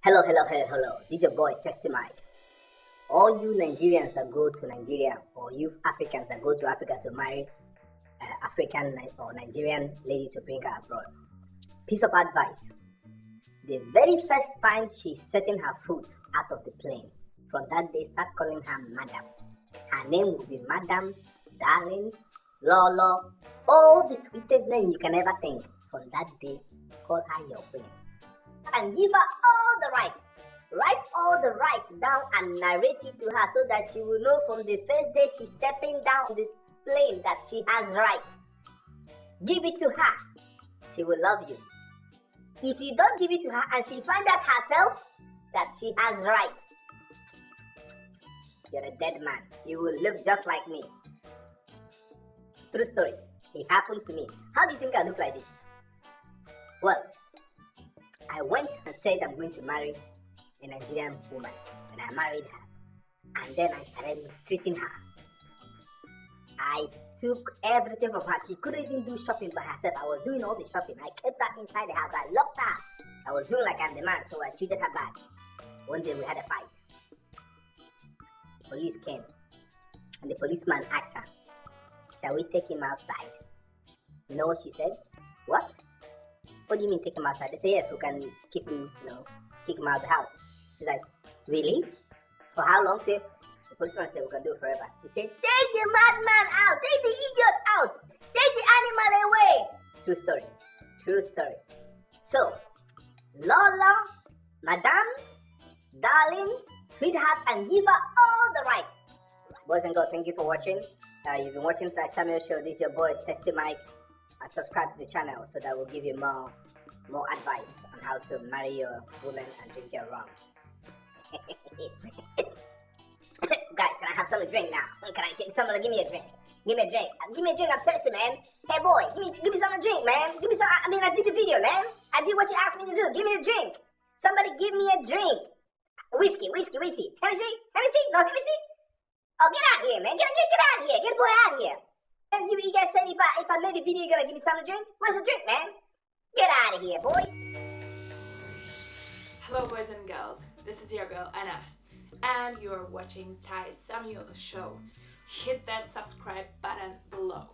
Hello. This is your boy, Testimony. All you Nigerians that go to Nigeria, or you Africans that go to Africa to marry African or Nigerian lady to bring her abroad. Piece of advice. The very first time she's setting her foot out of the plane, from that day start calling her Madam. Her name will be Madam, Darling, Lolo, all the sweetest name you can ever think. From that day, call her your queen. And give her all the rights. Write all the rights down and narrate it to her so that she will know from the first day she's stepping down the plane that she has rights. Give it to her. She will love you. If you don't give it to her and she finds out herself that she has rights, you're a dead man. You will look just like me. True story. It happened to me. How do you think I look like this? Well, I went and said I'm going to marry a Nigerian woman, and I married her. And then I started mistreating her. I took everything from her. She couldn't even do shopping by herself. I was doing all the shopping. I kept her inside the house. I locked her. I was doing like I'm the man, so I treated her bad. One day we had a fight. Police came, and the policeman asked her, "Shall we take him outside?" You know what she said? "What? What do you mean take him outside?" They say, "Yes, we can keep him, kick him out of the house." She's like, "Really? For how long?" Say, the policeman said, "We can do it forever." She said, "Take the madman out! Take the idiot out! Take the animal away!" True story. So, Lola, Madam, Darling, Sweetheart, and give her all the rights. Boys and girls, thank you for watching. You've been watching Tithe Samuel Show. This is your boy, Testimony. And subscribe to the channel so that will give you more advice on how to marry your woman and drink your rum. Guys, can I have some to drink now? Can I get someone to give me a drink? Give me a drink. I'm thirsty, man. Hey boy, give me something to drink, man. Give me some. I did the video, man. I did what you asked me to do. Give me a drink. Somebody give me a drink. Whiskey. Hennessy? No Hennessy? Oh, get out of here, man. Get out of here. Get the boy out of here. And you guys said if I made a video, you're gonna give me something to drink? Where's the drink, man? Get out of here, boy. Hello, boys and girls. This is your girl Anna, and you're watching Tithe Samuel Show. Hit that subscribe button below.